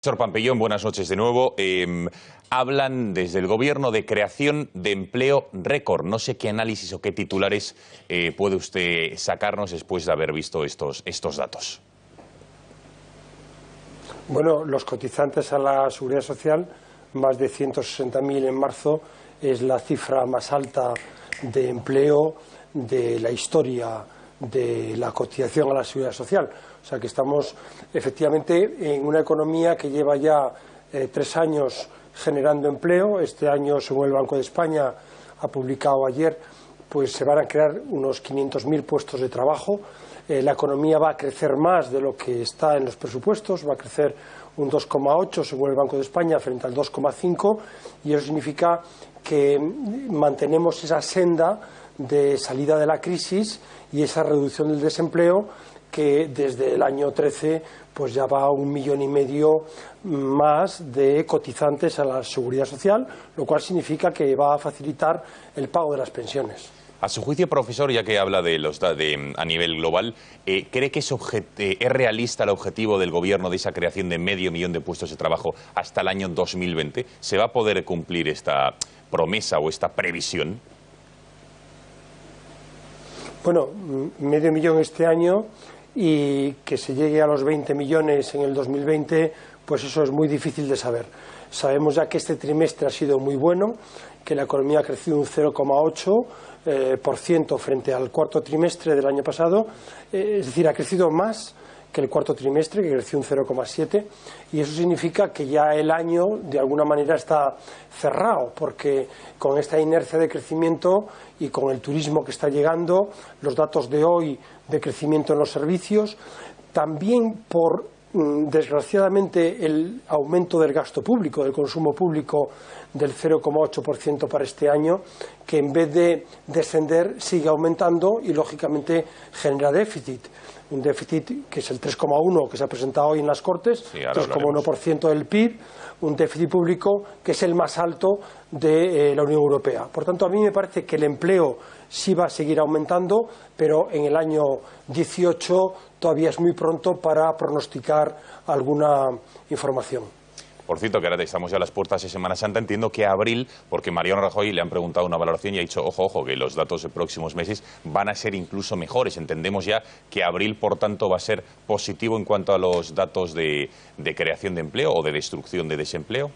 Profesor Pampillón, buenas noches de nuevo. Hablan desde el Gobierno de creación de empleo récord. No sé qué análisis o qué titulares puede usted sacarnos después de haber visto estos datos. Bueno, los cotizantes a la Seguridad Social, más de 160.000 en marzo, es la cifra más alta de empleo de la historia de la cotización a la Seguridad Social. O sea que estamos efectivamente en una economía que lleva ya 3 años generando empleo. Este año, según el Banco de España ha publicado ayer, pues se van a crear unos 500.000 puestos de trabajo. La economía va a crecer más de lo que está en los presupuestos, va a crecer un 2,8 según el Banco de España frente al 2,5, y eso significa que mantenemos esa senda de salida de la crisis y esa reducción del desempleo que desde el año 13 pues ya va a 1,5 millones más de cotizantes a la Seguridad Social, lo cual significa que va a facilitar el pago de las pensiones. A su juicio, profesor, ya que habla a nivel global, ¿cree que es realista el objetivo del Gobierno de esa creación de 500.000 de puestos de trabajo hasta el año 2020? ¿Se va a poder cumplir esta promesa o esta previsión? Bueno, 500.000 este año y que se llegue a los 20 millones en el 2020, pues eso es muy difícil de saber. Sabemos ya que este trimestre ha sido muy bueno, que la economía ha crecido un 0,8% frente al cuarto trimestre del año pasado, es decir, ha crecido más que el cuarto trimestre, que creció un 0,7%, y eso significa que ya el año de alguna manera está cerrado, porque con esta inercia de crecimiento y con el turismo que está llegando, los datos de hoy de crecimiento en los servicios, también por desgraciadamente el aumento del gasto público, del consumo público del 0,8% para este año, que en vez de descender sigue aumentando y lógicamente genera déficit. Un déficit que es el 3,1% que se ha presentado hoy en las Cortes, sí, 3,1% del PIB, un déficit público que es el más alto de la Unión Europea. Por tanto, a mí me parece que el empleo sí va a seguir aumentando, pero en el año 18 todavía es muy pronto para pronosticar alguna información. Por cierto, que ahora estamos ya a las puertas de Semana Santa, entiendo que abril, porque Mariano Rajoy le han preguntado una valoración y ha dicho, ojo, que los datos de próximos meses van a ser incluso mejores. Entendemos ya que abril, por tanto, va a ser positivo en cuanto a los datos de creación de empleo o de destrucción de desempleo.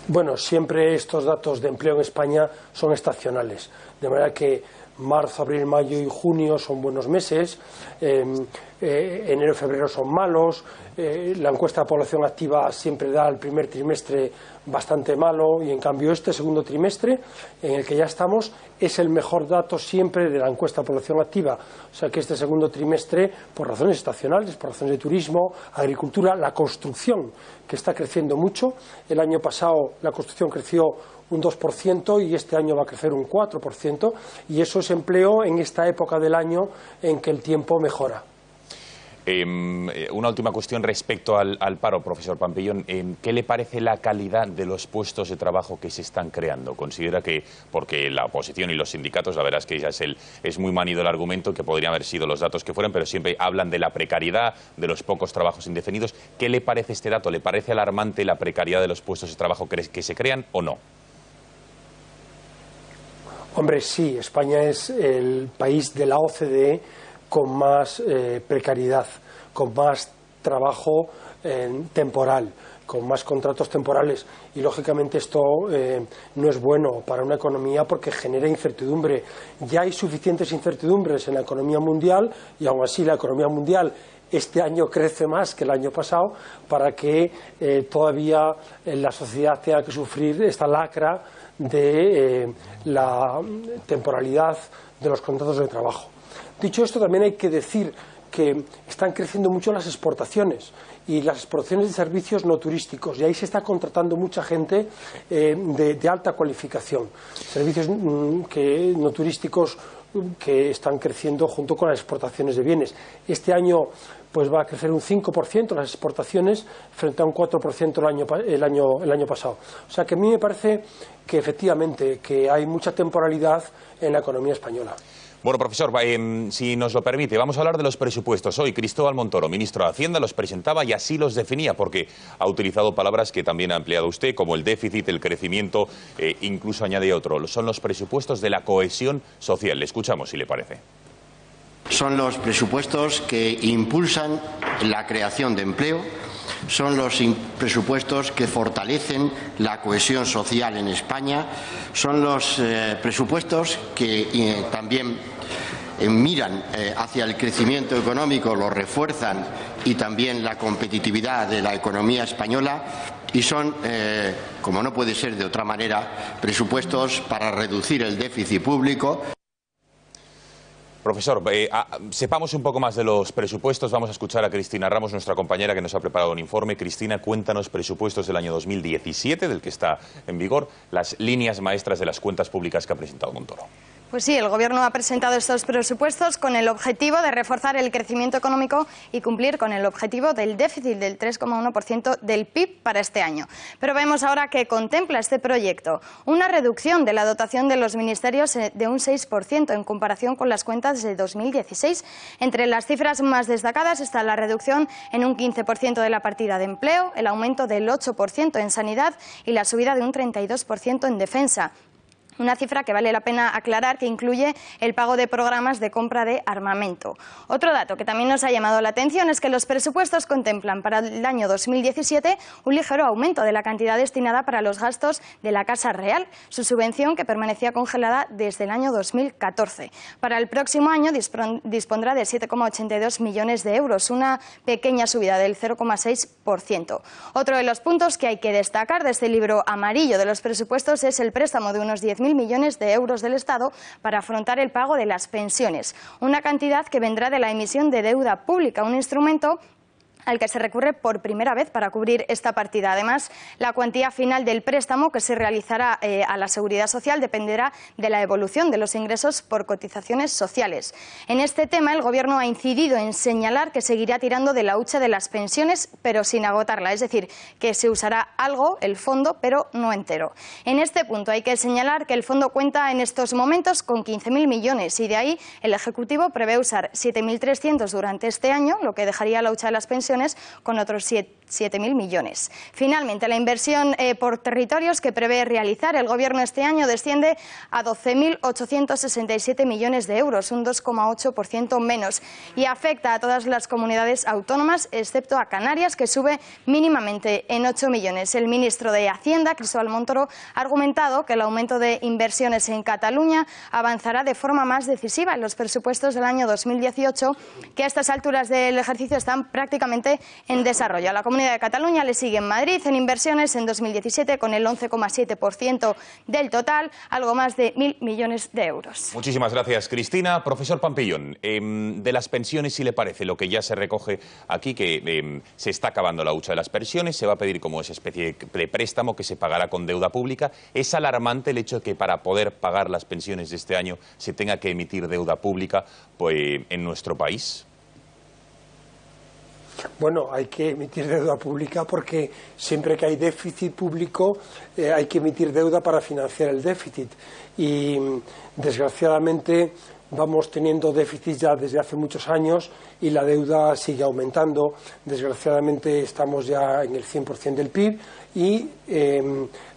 Bueno, siempre estos datos de empleo en España son estacionales, de manera que marzo, abril, mayo y junio son buenos meses, enero y febrero son malos, la encuesta de población activa siempre da el primer trimestre bastante malo y en cambio este segundo trimestre en el que ya estamos es el mejor dato siempre de la encuesta de población activa. O sea que este segundo trimestre, por razones estacionales, por razones de turismo, agricultura, la construcción que está creciendo mucho, el año pasado la construcción creció un 2% y este año va a crecer un 4%, y eso es empleo en esta época del año en que el tiempo mejora. Una última cuestión respecto al paro, profesor Pampillón. ¿Qué le parece la calidad de los puestos de trabajo que se están creando? ¿Considera que, porque la oposición y los sindicatos, la verdad es que ya es muy manido el argumento, que podrían haber sido los datos que fueran, pero siempre hablan de la precariedad, de los pocos trabajos indefinidos? ¿Qué le parece este dato? ¿Le parece alarmante la precariedad de los puestos de trabajo que se crean o no? Hombre, sí, España es el país de la OCDE con más precariedad, con más trabajo temporal, con más contratos temporales, y lógicamente esto no es bueno para una economía porque genera incertidumbre. Ya hay suficientes incertidumbres en la economía mundial y aún así la economía mundial este año crece más que el año pasado, para que todavía la sociedad tenga que sufrir esta lacra de la temporalidad de los contratos de trabajo. Dicho esto, también hay que decir que están creciendo mucho las exportaciones y las exportaciones de servicios no turísticos, y ahí se está contratando mucha gente de alta cualificación, servicios no turísticos que están creciendo junto con las exportaciones de bienes. Este año pues va a crecer un 5% las exportaciones frente a un 4% el año pasado. O sea que a mí me parece que efectivamente que hay mucha temporalidad en la economía española. Bueno, profesor, si nos lo permite, vamos a hablar de los presupuestos. Hoy Cristóbal Montoro, ministro de Hacienda, los presentaba y así los definía, porque ha utilizado palabras que también ha empleado usted, como el déficit, el crecimiento, incluso añade otro. Son los presupuestos de la cohesión social. Le escuchamos, si le parece. Son los presupuestos que impulsan la creación de empleo, son los presupuestos que fortalecen la cohesión social en España, son los presupuestos que también miran hacia el crecimiento económico, lo refuerzan y también la competitividad de la economía española y son, como no puede ser de otra manera, presupuestos para reducir el déficit público. Profesor, sepamos un poco más de los presupuestos. Vamos a escuchar a Cristina Ramos, nuestra compañera, que nos ha preparado un informe. Cristina, cuéntanos presupuestos del año 2017, del que está en vigor, las líneas maestras de las cuentas públicas que ha presentado Montoro. Pues sí, el Gobierno ha presentado estos presupuestos con el objetivo de reforzar el crecimiento económico y cumplir con el objetivo del déficit del 3,1% del PIB para este año. Pero vemos ahora que contempla este proyecto una reducción de la dotación de los ministerios de un 6% en comparación con las cuentas de 2016. Entre las cifras más destacadas está la reducción en un 15% de la partida de empleo, el aumento del 8% en sanidad y la subida de un 32% en defensa. Una cifra que vale la pena aclarar, que incluye el pago de programas de compra de armamento. Otro dato que también nos ha llamado la atención es que los presupuestos contemplan para el año 2017 un ligero aumento de la cantidad destinada para los gastos de la Casa Real, su subvención que permanecía congelada desde el año 2014. Para el próximo año dispondrá de 7,82 millones de euros, una pequeña subida del 0,6%. Otro de los puntos que hay que destacar de este libro amarillo de los presupuestos es el préstamo de unos 10.000 millones de euros del Estado para afrontar el pago de las pensiones, una cantidad que vendrá de la emisión de deuda pública, un instrumento al que se recurre por primera vez para cubrir esta partida. Además, la cuantía final del préstamo que se realizará a la Seguridad Social dependerá de la evolución de los ingresos por cotizaciones sociales. En este tema, el Gobierno ha incidido en señalar que seguirá tirando de la hucha de las pensiones, pero sin agotarla, es decir, que se usará algo, el fondo, pero no entero. En este punto hay que señalar que el fondo cuenta en estos momentos con 15.000 millones y de ahí el Ejecutivo prevé usar 7.300 durante este año, lo que dejaría la hucha de las pensiones con otros 7.000 millones. Finalmente, la inversión por territorios que prevé realizar el Gobierno este año desciende a 12.867 millones de euros, un 2,8% menos, y afecta a todas las comunidades autónomas, excepto a Canarias, que sube mínimamente en 8 millones. El ministro de Hacienda, Cristóbal Montoro, ha argumentado que el aumento de inversiones en Cataluña avanzará de forma más decisiva en los presupuestos del año 2018, que a estas alturas del ejercicio están prácticamente en desarrollo. A la Comunidad de Cataluña le sigue en Madrid en inversiones en 2017 con el 11,7% del total, algo más de 1.000 millones de euros. Muchísimas gracias, Cristina. Profesor Pampillón, de las pensiones, si le parece, lo que ya se recoge aquí, que se está acabando la hucha de las pensiones, se va a pedir como esa especie de préstamo que se pagará con deuda pública. ¿Es alarmante el hecho de que para poder pagar las pensiones de este año se tenga que emitir deuda pública en nuestro país? Bueno, hay que emitir deuda pública porque siempre que hay déficit público hay que emitir deuda para financiar el déficit y desgraciadamente vamos teniendo déficit ya desde hace muchos años y la deuda sigue aumentando. Desgraciadamente estamos ya en el 100% del PIB y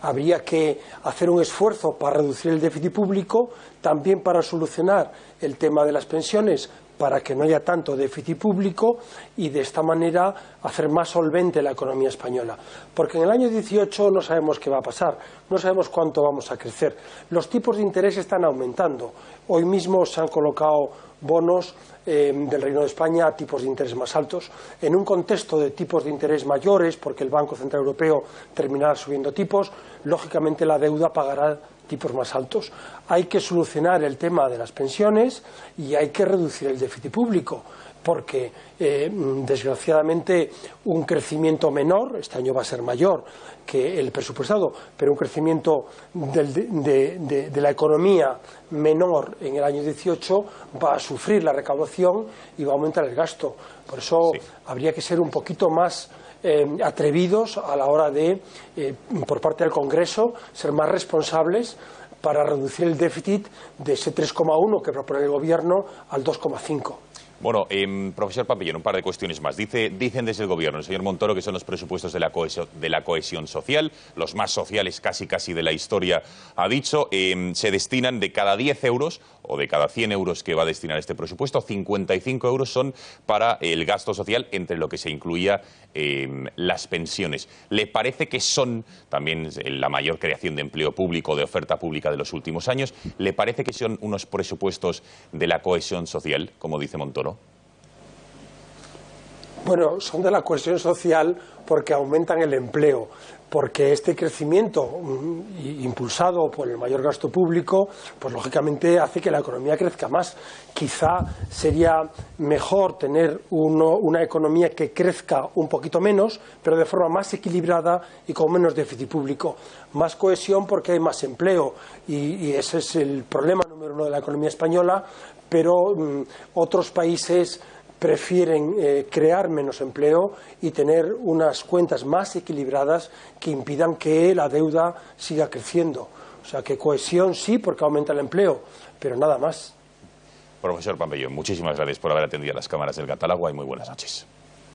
habría que hacer un esfuerzo para reducir el déficit público, también para solucionar el tema de las pensiones, para que no haya tanto déficit público y de esta manera hacer más solvente la economía española. Porque en el año 18 no sabemos qué va a pasar, no sabemos cuánto vamos a crecer. Los tipos de interés están aumentando. Hoy mismo se han colocado bonos del Reino de España a tipos de interés más altos, en un contexto de tipos de interés mayores, porque el Banco Central Europeo terminará subiendo tipos, lógicamente la deuda pagará tipos más altos. Hay que solucionar el tema de las pensiones y hay que reducir el déficit público, porque desgraciadamente un crecimiento menor, este año va a ser mayor que el presupuestado, pero un crecimiento de la economía menor en el año 18 va a sufrir la recaudación y va a aumentar el gasto. Por eso habría que ser un poquito más atrevidos a la hora de, por parte del Congreso, ser más responsables para reducir el déficit de ese 3,1 que propone el Gobierno al 2,5. Bueno, profesor Pampillón, un par de cuestiones más. Dicen desde el Gobierno, el señor Montoro, que son los presupuestos de la cohesión social, los más sociales casi de la historia, ha dicho. Se destinan de cada 10 euros o de cada 100 euros que va a destinar este presupuesto, 55 euros son para el gasto social, entre lo que se incluía las pensiones. ¿Le parece que son también la mayor creación de empleo público, de oferta pública de los últimos años? ¿Le parece que son unos presupuestos de la cohesión social, como dice Montoro? Bueno, son de la cohesión social porque aumentan el empleo, porque este crecimiento impulsado por el mayor gasto público, pues lógicamente hace que la economía crezca más. Quizá sería mejor tener una economía que crezca un poquito menos, pero de forma más equilibrada y con menos déficit público. Más cohesión porque hay más empleo y ese es el problema número uno de la economía española, pero otros países prefieren crear menos empleo y tener unas cuentas más equilibradas que impidan que la deuda siga creciendo. O sea, que cohesión sí, porque aumenta el empleo, pero nada más. Profesor Pampillón, muchísimas gracias por haber atendido a las cámaras del Gato al Agua y muy buenas noches.